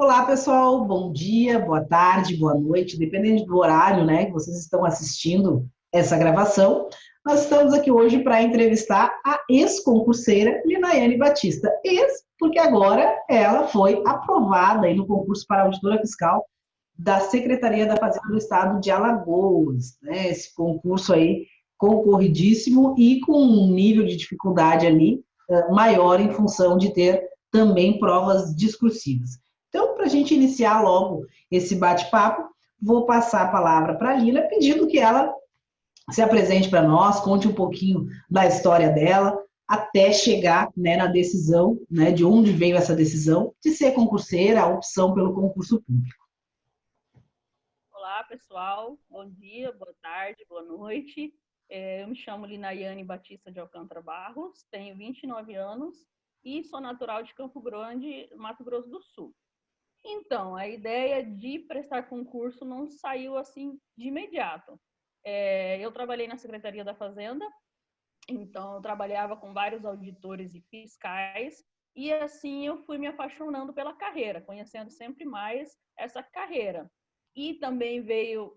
Olá, pessoal. Bom dia, boa tarde, boa noite, dependendo do horário, né, que vocês estão assistindo essa gravação. Nós estamos aqui hoje para entrevistar a ex-concurseira Linaiane Batista. Ex, porque agora ela foi aprovada aí no concurso para auditora fiscal da Secretaria da Fazenda do Estado de Alagoas, né? Esse concurso aí concorridíssimo e com um nível de dificuldade ali maior em função de ter também provas discursivas. Então, para a gente iniciar logo esse bate-papo, vou passar a palavra para a Lina, pedindo que ela se apresente para nós, conte um pouquinho da história dela, até chegar, né, na decisão, né, de onde veio essa decisão de ser concurseira, a opção pelo concurso público. Olá, pessoal. Bom dia, boa tarde, boa noite. Eu me chamo Linaiane Batista de Alcântara Barros, tenho 29 anos e sou natural de Campo Grande, Mato Grosso do Sul. Então, a ideia de prestar concurso não saiu assim de imediato. Eu trabalhei na Secretaria da Fazenda, então eu trabalhava com vários auditores e fiscais, e assim eu fui me apaixonando pela carreira, conhecendo sempre mais essa carreira. E também veio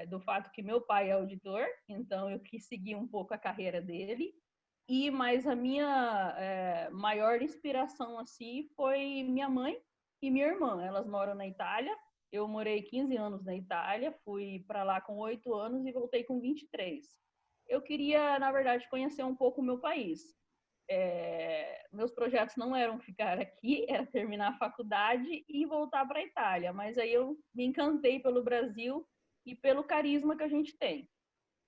do fato que meu pai é auditor, então eu quis seguir um pouco a carreira dele. Mas a minha maior inspiração assim foi minha mãe e minha irmã. Elas moram na Itália. Eu morei 15 anos na Itália, fui para lá com 8 anos e voltei com 23. Eu queria, na verdade, conhecer um pouco o meu país. Meus projetos não eram ficar aqui, era terminar a faculdade e voltar para a Itália, mas aí eu me encantei pelo Brasil e pelo carisma que a gente tem.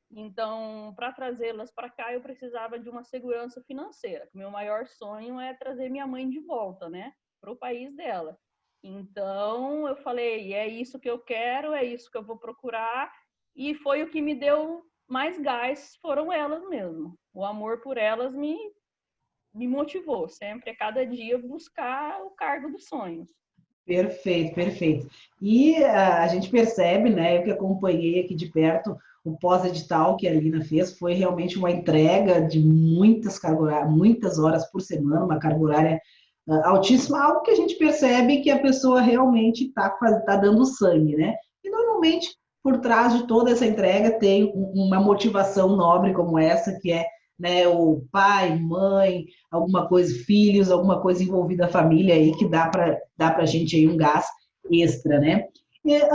Então, para trazê-las para cá, eu precisava de uma segurança financeira. Meu maior sonho é trazer minha mãe de volta, né, para o país dela. Então, eu falei, é isso que eu quero, é isso que eu vou procurar, e foi o que me deu mais gás, foram elas mesmo. O amor por elas me motivou sempre, a cada dia, buscar o cargo dos sonhos. Perfeito, perfeito. E a gente percebe, né, eu que acompanhei aqui de perto o pós-edital que a Lina fez, foi realmente uma entrega de muitas horas por semana, uma carga horária altíssima, algo que a gente percebe que a pessoa realmente tá dando sangue, né? E normalmente, por trás de toda essa entrega, tem uma motivação nobre como essa, que é, né, o pai, mãe, alguma coisa, filhos, alguma coisa envolvida a família aí que dá para a gente aí um gás extra, né?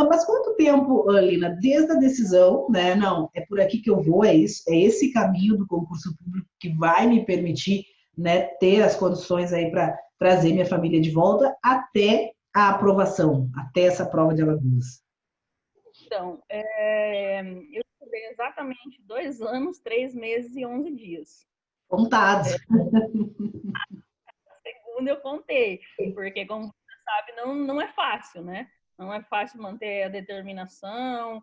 Mas quanto tempo, Lina, desde a decisão, né? Não, é por aqui que eu vou, é isso, é esse caminho do concurso público que vai me permitir, né, ter as condições aí para trazer minha família de volta até a aprovação, até essa prova de Alagoas. Então, eu estudei exatamente 2 anos, 3 meses e 11 dias. Contados. Segundo eu contei, porque como você sabe, não é fácil, né? Não é fácil manter a determinação.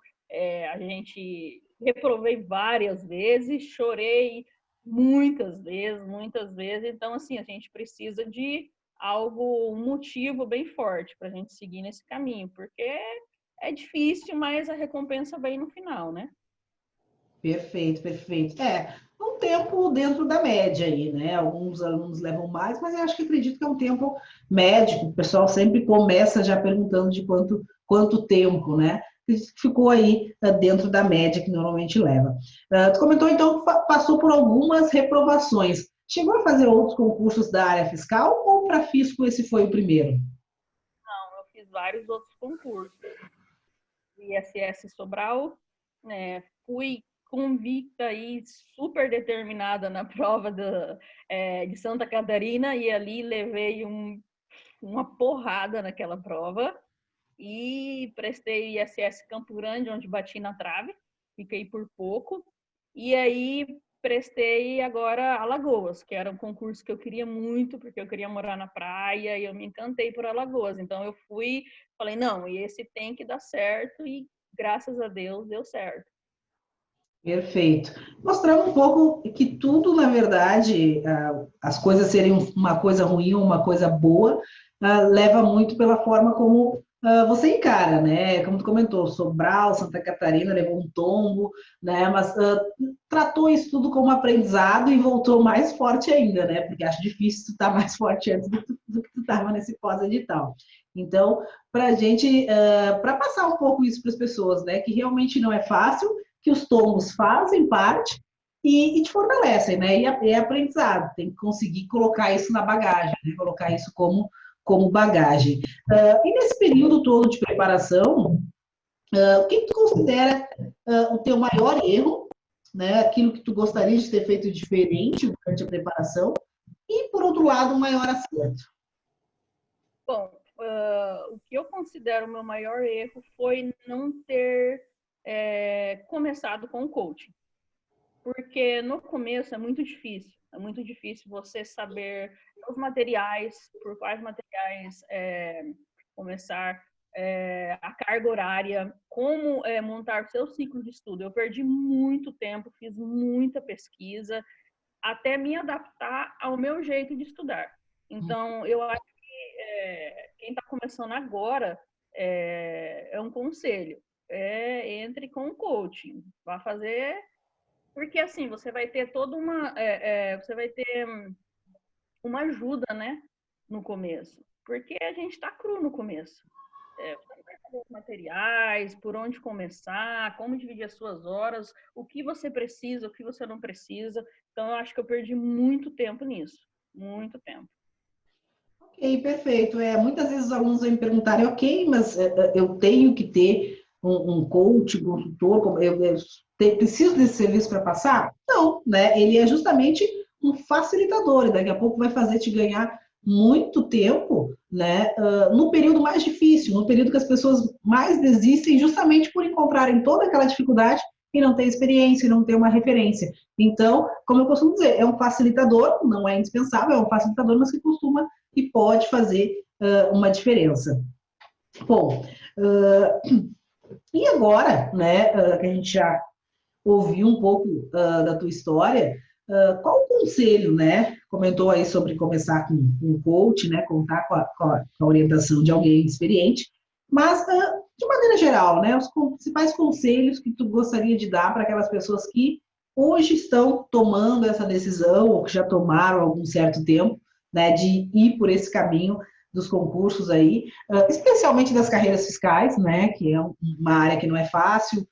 A gente reprovei várias vezes, chorei muitas vezes. Então, assim, a gente precisa de algo, um motivo bem forte para a gente seguir nesse caminho, porque é difícil, mas a recompensa vem no final, né? Perfeito, perfeito. Um tempo dentro da média aí, né? Alguns alunos levam mais, mas eu acho que acredito que é um tempo médio. O pessoal sempre começa já perguntando de quanto tempo, né? Ficou aí dentro da média que normalmente leva. Tu comentou então que passou por algumas reprovações. Chegou a fazer outros concursos da área fiscal ou para fisco esse foi o primeiro? Não, eu fiz vários outros concursos. ISS Sobral, fui convicta e super determinada na prova de Santa Catarina e ali levei uma porrada naquela prova e prestei ISS Campo Grande, onde bati na trave, fiquei por pouco, e aí prestei agora Alagoas, que era um concurso que eu queria muito, porque eu queria morar na praia e eu me encantei por Alagoas. Então eu fui, falei, não, e esse tem que dar certo e graças a Deus deu certo. Perfeito. Mostrando um pouco que tudo, na verdade, as coisas serem uma coisa ruim ou uma coisa boa, leva muito pela forma como você encara, né? Como tu comentou, Sobral, Santa Catarina levou um tombo, né? Mas tratou isso tudo como aprendizado e voltou mais forte ainda, né? Porque acho difícil tu estar mais forte antes do que tu estava nesse pós-edital. Então, para a gente, para passar um pouco isso para as pessoas, né, que realmente não é fácil, que os tomos fazem parte e te fortalecem, né, e é aprendizado, tem que conseguir colocar isso na bagagem, né, colocar isso como bagagem. E nesse período todo de preparação, o que tu considera o teu maior erro, né, aquilo que tu gostaria de ter feito diferente durante a preparação, e, por outro lado, o maior acerto? Bom, o que eu considero o meu maior erro foi não ter começado com o coaching. Porque no começo é muito difícil você saber os materiais, por quais materiais começar, a carga horária, como montar seu ciclo de estudo. Eu perdi muito tempo, fiz muita pesquisa, até me adaptar ao meu jeito de estudar. Então, eu acho que quem está começando agora é um conselho. Entre com o coaching. Vá fazer porque assim, você vai ter toda uma. Você vai ter uma ajuda, né? No começo. Porque a gente está cru no começo. Você vai saber os materiais, por onde começar, como dividir as suas horas, o que você precisa, o que você não precisa. Então, eu acho que eu perdi muito tempo nisso. Muito tempo. Ok, perfeito. Muitas vezes os alunos vêm me perguntarem, ok, mas eu tenho que ter um coach, um consultor, preciso desse serviço para passar? Não, né? Ele é justamente um facilitador, e daqui a pouco vai fazer te ganhar muito tempo, né? No período mais difícil, no período que as pessoas mais desistem, justamente por encontrarem toda aquela dificuldade e não ter experiência, e não ter uma referência. Então, como eu costumo dizer, é um facilitador, não é indispensável, é um facilitador, mas que costuma e pode fazer uma diferença. Bom, e agora, né, que a gente já ouviu um pouco da tua história, qual o conselho, né? Comentou aí sobre começar com um coach, né? Contar com a orientação de alguém experiente, mas de maneira geral, né? Os principais conselhos que tu gostaria de dar para aquelas pessoas que hoje estão tomando essa decisão ou que já tomaram há algum certo tempo, né? De ir por esse caminho dos concursos aí, especialmente das carreiras fiscais, né? Que é uma área que não é fácil,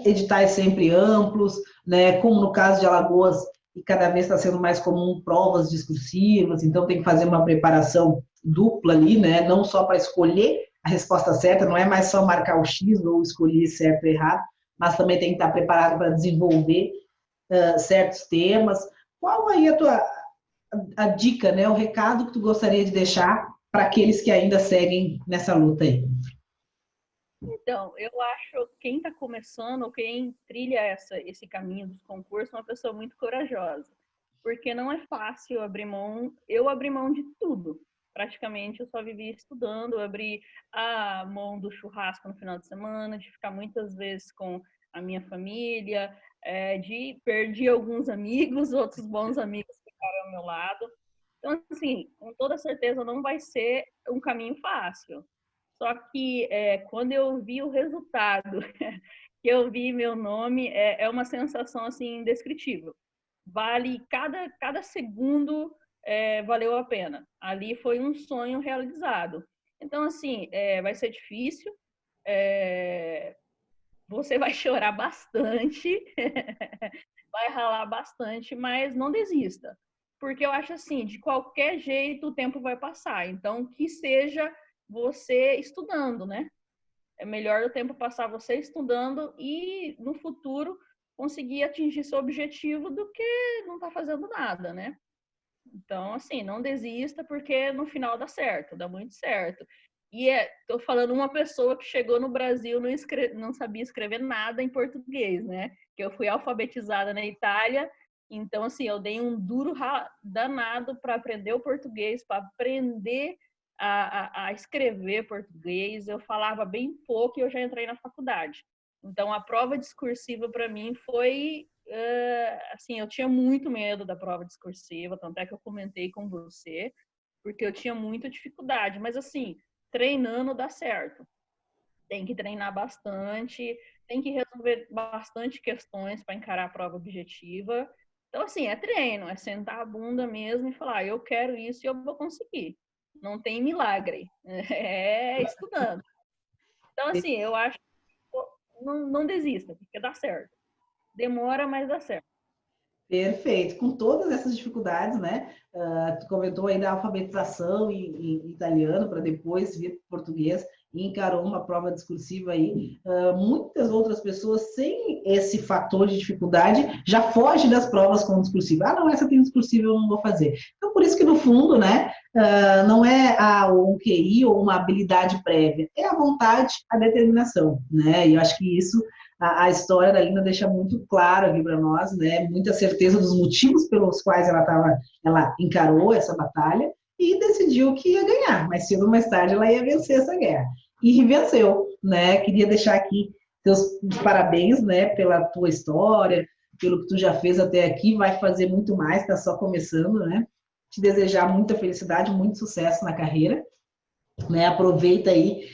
editais sempre amplos, né? Como no caso de Alagoas, e cada vez está sendo mais comum provas discursivas, então tem que fazer uma preparação dupla ali, né? Não só para escolher a resposta certa, não é mais só marcar o X ou escolher certo ou errado, mas também tem que estar preparado para desenvolver certos temas. Qual aí a dica, né? O recado que tu gostaria de deixar para aqueles que ainda seguem nessa luta aí? Então, eu acho que quem está começando, ou quem trilha esse caminho dos concursos, é uma pessoa muito corajosa. Porque não é fácil abrir mão. Eu abri mão de tudo. Praticamente, eu só vivia estudando. Eu abri a mão do churrasco no final de semana, de ficar muitas vezes com a minha família, de perder alguns amigos, outros bons amigos ficaram ao meu lado. Então, assim, com toda certeza não vai ser um caminho fácil. Só que quando eu vi o resultado, que eu vi meu nome, é uma sensação assim indescritível. Vale cada segundo valeu a pena. Ali foi um sonho realizado. Então assim vai ser difícil, você vai chorar bastante, vai ralar bastante, mas não desista, porque eu acho assim, de qualquer jeito o tempo vai passar. Então que seja você estudando, né? É melhor o tempo passar você estudando e no futuro conseguir atingir seu objetivo do que não estar fazendo nada, né? Então, assim, não desista porque no final dá certo, dá muito certo. E tô falando uma pessoa que chegou no Brasil não sabia escrever nada em português, né? Que eu fui alfabetizada na Itália, então assim, eu dei um duro danado para aprender o português, para aprender a escrever português. Eu falava bem pouco e eu já entrei na faculdade. Então a prova discursiva para mim foi assim, eu tinha muito medo da prova discursiva, tanto é que eu comentei com você, porque eu tinha muita dificuldade, mas assim, treinando dá certo. Tem que treinar bastante, tem que resolver bastante questões para encarar a prova objetiva. Então, assim, é treino, é sentar a bunda mesmo e falar, eu quero isso e eu vou conseguir. não tem milagre, é estudando. Então, assim, eu acho que não desista, porque dá certo. Demora, mas dá certo. Perfeito. Com todas essas dificuldades, né? Tu comentou aí da alfabetização em italiano para depois vir para português e encarou uma prova discursiva aí. Muitas outras pessoas sem esse fator de dificuldade já fogem das provas com discursiva. Ah, não, essa tem discursiva, eu não vou fazer. Então, por isso que no fundo, né? Não é um QI ou uma habilidade prévia, é a vontade, a determinação, né? E eu acho que isso a história da Lina deixa muito claro aqui para nós, né? Muita certeza dos motivos pelos quais ela encarou essa batalha e decidiu que ia ganhar, mas cedo ou mais tarde ela ia vencer essa guerra. E venceu, né? Queria deixar aqui teus parabéns, né, pela tua história, pelo que tu já fez até aqui, vai fazer muito mais, está só começando, né? Te desejar muita felicidade, muito sucesso na carreira, né? Aproveita aí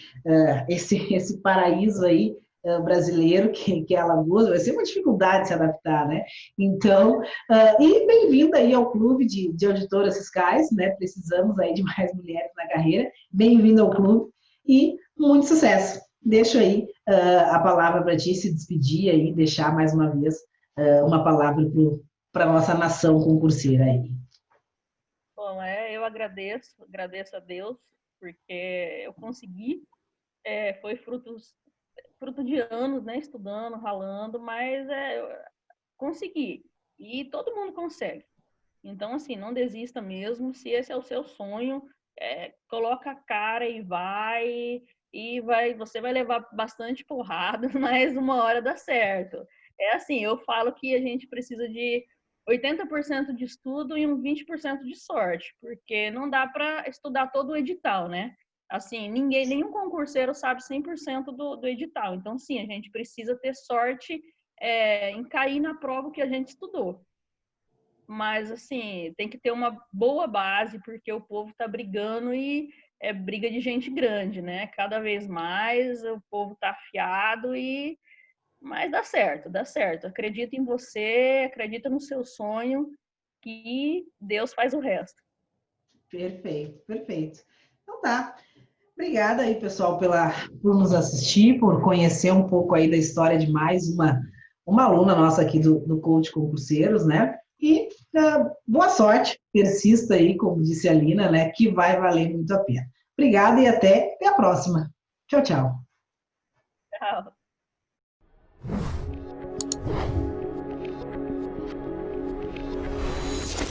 esse paraíso aí brasileiro, que é Alagoas, vai ser uma dificuldade se adaptar, né? Então, e bem-vinda aí ao clube de auditoras fiscais, né? Precisamos aí de mais mulheres na carreira. Bem-vinda ao clube e muito sucesso. Deixo aí a palavra para ti se despedir aí, deixar mais uma vez uma palavra para a nossa nação concurseira aí. Bom, eu agradeço a Deus, porque eu consegui, foi fruto de anos, né, estudando, ralando, mas consegui. E todo mundo consegue. Então, assim, não desista mesmo. Se esse é o seu sonho, coloca a cara e você vai levar bastante porrada, mas uma hora dá certo. É assim, eu falo que a gente precisa de 80% de estudo e um 20% de sorte, porque não dá para estudar todo o edital, né? Assim, nenhum concurseiro sabe 100% do edital. Então, sim, a gente precisa ter sorte em cair na prova que a gente estudou. Mas, assim, tem que ter uma boa base, porque o povo está brigando e é briga de gente grande, né? Cada vez mais o povo está afiado mas dá certo, dá certo. Acredita em você, acredita no seu sonho, que Deus faz o resto. Perfeito, perfeito. Então tá. Obrigada aí, pessoal, por nos assistir, por conhecer um pouco aí da história de mais uma aluna nossa aqui do Coach Concurseiros, né? E boa sorte, persista aí, como disse a Lina, né? Que vai valer muito a pena. Obrigada e até a próxima. Tchau, tchau. Tchau.